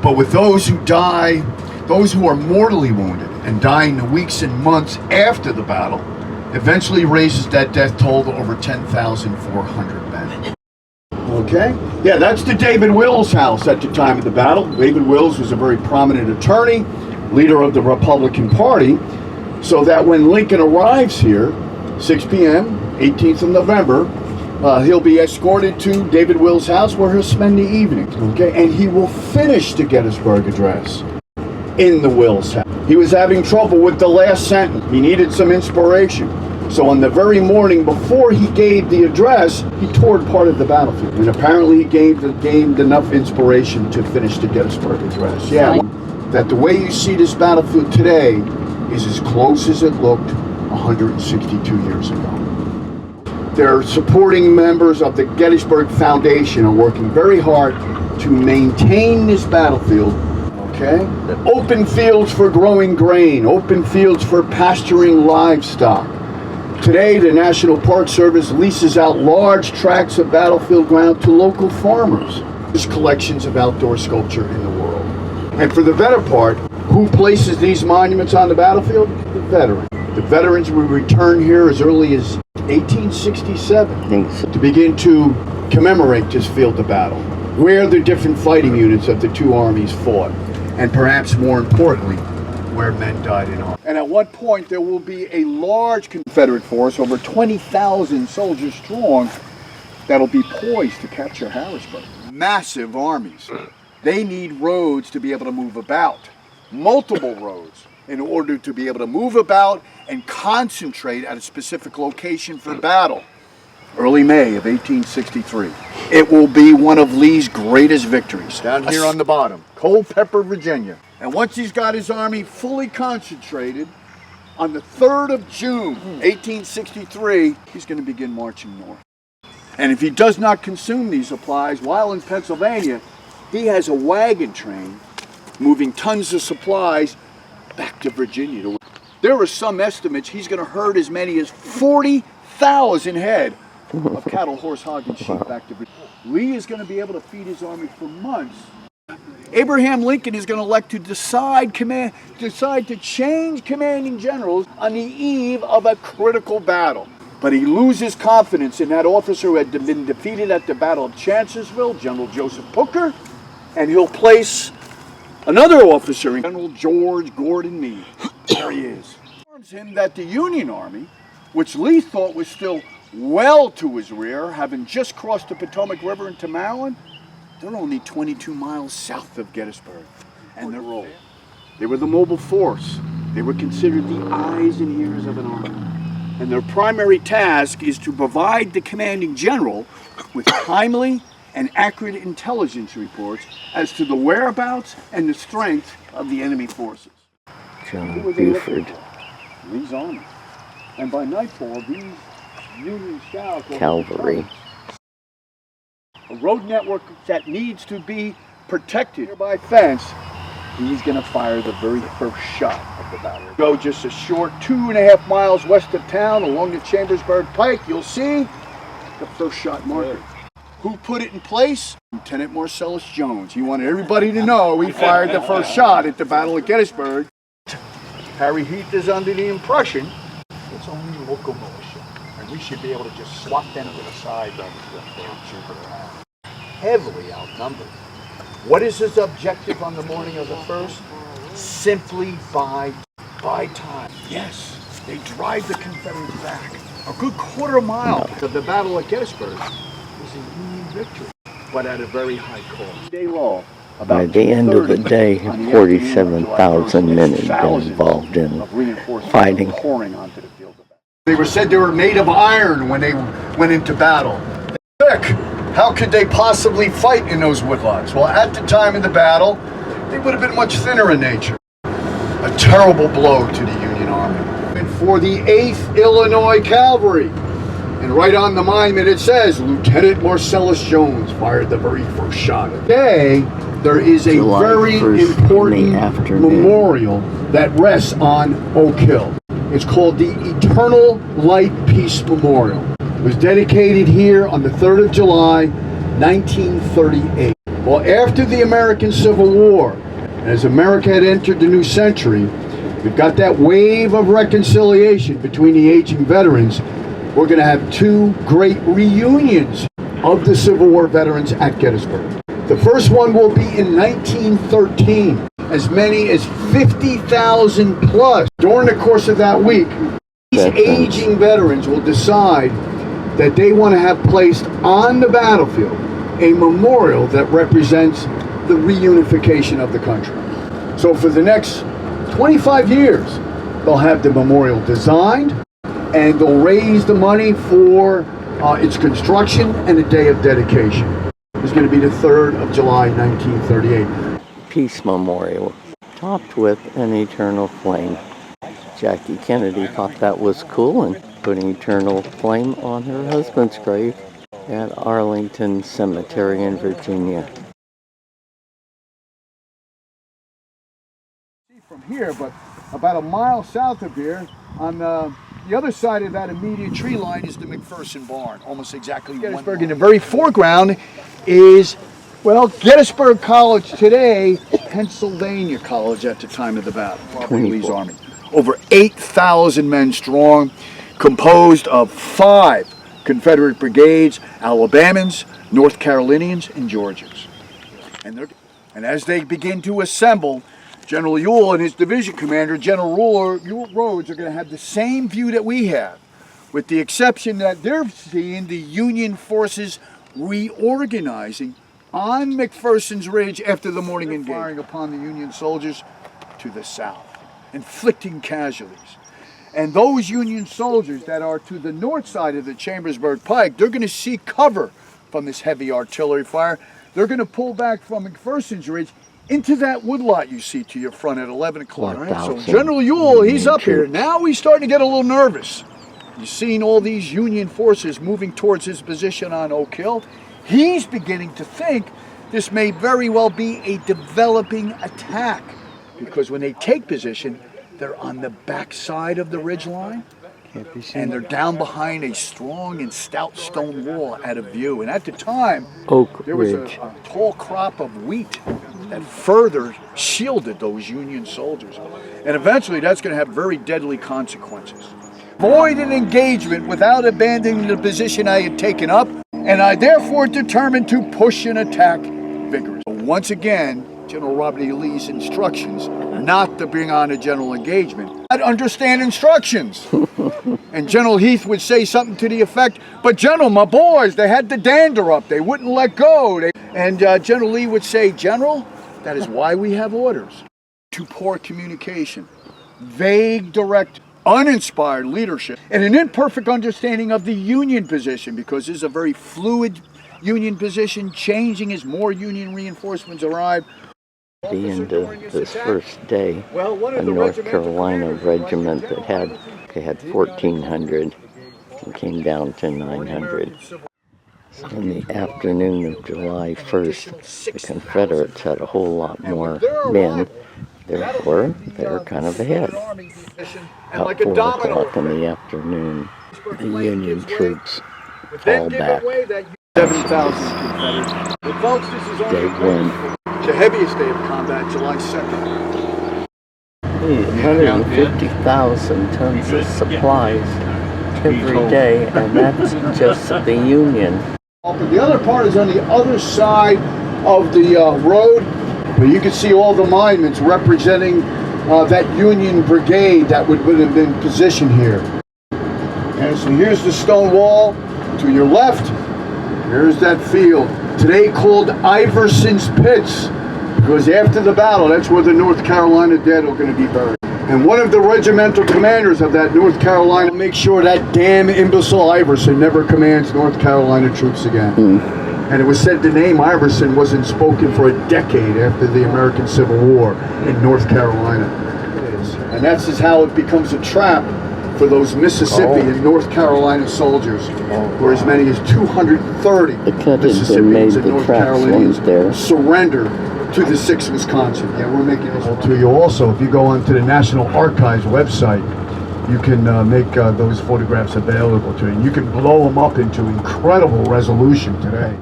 But with those who die, those who are mortally wounded and die in the weeks and months after the battle, eventually raises that death toll to over 10,400 men. Okay? Yeah, that's the David Wills house at the time of the battle. David Wills was a very prominent attorney, leader of the Republican Party, so that when Lincoln arrives here, 6 p.m., 18th of November, he'll be escorted to David Wills' house where he'll spend the evening. Okay? And he will finish the Gettysburg Address in the Wills house. He was having trouble with the last sentence. He needed some inspiration. So on the very morning before he gave the address, he toured part of the battlefield. And apparently he gained enough inspiration to finish the Gettysburg Address. Yeah, that the way you see this battlefield today is as close as it looked 162 years ago. Their supporting members of the Gettysburg Foundation are working very hard to maintain this battlefield. Okay? Open fields for growing grain, open fields for pasturing livestock. Today, the National Park Service leases out large tracts of battlefield ground to local farmers. There's collections of outdoor sculpture in the world. And for the better part, who places these monuments on the battlefield? The veterans. The veterans will return here as early as 1867 to begin to commemorate this field of battle, where the different fighting units of the two armies fought, and perhaps more importantly, where men died in arms. And at one point there will be a large Confederate force, over 20,000 soldiers strong, that'll be poised to capture Harrisburg. Massive armies. They need roads to be able to move about, multiple roads, in order to be able to move about and concentrate at a specific location for battle. Early May of 1863. It will be one of Lee's greatest victories. Down here on the bottom, Culpeper, Virginia. And once he's got his army fully concentrated, on the 3rd of June, 1863, he's going to begin marching north. And if he does not consume these supplies while in Pennsylvania, he has a wagon train moving tons of supplies back to Virginia. There are some estimates he's going to herd as many as 40,000 head of cattle, horse, hog, and sheep back to Virginia. Lee is going to be able to feed his army for months. Abraham Lincoln is going to elect to decide to change commanding generals on the eve of a critical battle. But he loses confidence in that officer who had been defeated at the Battle of Chancellorsville, General Joseph Hooker, and he'll place another officer, General George Gordon Meade. There he is. He informs him that the Union Army, which Lee thought was still well to his rear, having just crossed the Potomac River into Maryland, they're only 22 miles south of Gettysburg, and they're old. They were the mobile force. They were considered the eyes and ears of an army. And their primary task is to provide the commanding general with timely and accurate intelligence reports as to the whereabouts and the strength of the enemy forces. John Buford. Lee's army. And by nightfall, these Union scouts will Cavalry. a road network that needs to be protected by fence. He's going to fire the very first shot of the battle. Go just a short 2.5 miles west of town along the Chambersburg Pike. You'll see the first shot marker. Who put it in place? Lieutenant Marcellus Jones. He wanted everybody to know he fired the first shot at the Battle of Gettysburg. Harry Heath is under the impression it's only local militia, and we should be able to just swat them to the side of the town. Heavily outnumbered. What is his objective on the morning of the 1st? Simply buy time. Yes, they drive the Confederates back. A good quarter mile of the Battle of Gettysburg was a Union victory, but at a very high cost. Day long. By the end of the day, 47,000 men had been involved in fighting. They were said they were made of iron when they went into battle. Thick. How could they possibly fight in those woodlots? Well, at the time of the battle, they would have been much thinner in nature. A terrible blow to the Union Army. And for the 8th Illinois Cavalry, and right on the monument it says, Lieutenant Marcellus Jones fired the very first shot. Today, there is a July very 1st important memorial that rests on Oak Hill. It's called the Eternal Light Peace Memorial. It was dedicated here on the 3rd of July, 1938. Well, after the American Civil War, as America had entered the new century, we've got that wave of reconciliation between the aging veterans. We're going to have two great reunions of the Civil War veterans at Gettysburg. The first one will be in 1913. As many as 50,000 plus. During the course of that week, these aging veterans will decide that they want to have placed on the battlefield a memorial that represents the reunification of the country. So for the next 25 years, they'll have the memorial designed, and they'll raise the money for its construction and a day of dedication. It's going to be the 3rd of July, 1938. Peace Memorial, topped with an eternal flame. Jackie Kennedy thought that was cool and put an eternal flame on her husband's grave at Arlington Cemetery in Virginia. From here, but about a mile south of here, on the other side of that immediate tree line is the McPherson Barn, almost exactly Gettysburg. In the very foreground is, well, Gettysburg College today, Pennsylvania College at the time of the battle. Robert Lee's army. Over 8,000 men strong, composed of 5 Confederate brigades, Alabamans, North Carolinians, and Georgians. And as they begin to assemble, General Ewell and his division commander, General Rhodes, are going to have the same view that we have, with the exception that they're seeing the Union forces reorganizing on McPherson's Ridge after the morning engagement, firing upon the Union soldiers to the south, inflicting casualties. And those Union soldiers that are to the north side of the Chambersburg Pike, they're going to seek cover from this heavy artillery fire. They're going to pull back from McPherson's Ridge into that woodlot you see to your front at 11 o'clock. Right? So General Ewell, he's up here. Now he's starting to get a little nervous. You've seen all these Union forces moving towards his position on Oak Hill. He's beginning to think this may very well be a developing attack, because when they take position, they're on the backside of the ridge line, and they're down behind a strong and stout stone wall out of view. And at the time, there was a tall crop of wheat that further shielded those Union soldiers. And eventually that's going to have very deadly consequences. Avoid an engagement without abandoning the position I had taken up, and I therefore determined to push and attack vigorously. Once again, General Robert E. Lee's instructions not to bring on a general engagement. I'd understand instructions. And General Heath would say something to the effect, but General, my boys, they had the dander up. They wouldn't let go. And General Lee would say, General, that is why we have orders. To poor communication, vague direct, uninspired leadership, and an imperfect understanding of the Union position, because this is a very fluid Union position, changing as more Union reinforcements arrive. At the end of this first day, a North Carolina regiment that had 1,400 and came down to 900. So in the afternoon of July 1st, the Confederates had a whole lot more men. Therefore, they're kind of ahead. About 4 o'clock in the afternoon, the Union troops fall back. 7,000 Confederates. But folks, this is only They win. the heaviest day of combat, July 2nd. 150,000 tons of supplies every day, and that's just the Union. The other part is on the other side of the road, where you can see all the monuments representing that Union brigade that would have been positioned here. And so here's the stone wall. To your left, here's that field, today called Iverson's Pits, because after the battle, that's where the North Carolina dead are going to be buried. And one of the regimental commanders of that North Carolina makes sure that damn imbecile Iverson never commands North Carolina troops again. And it was said the name Iverson wasn't spoken for a decade after the American Civil War in North Carolina. And that's just how it becomes a trap for those Mississippi and North Carolina soldiers, where as many as 230 Mississippians and North Carolinians surrendered to the 6th Wisconsin. Yeah, we're making this to you also. If you go onto the National Archives website, you can make those photographs available to you. You can blow them up into incredible resolution today.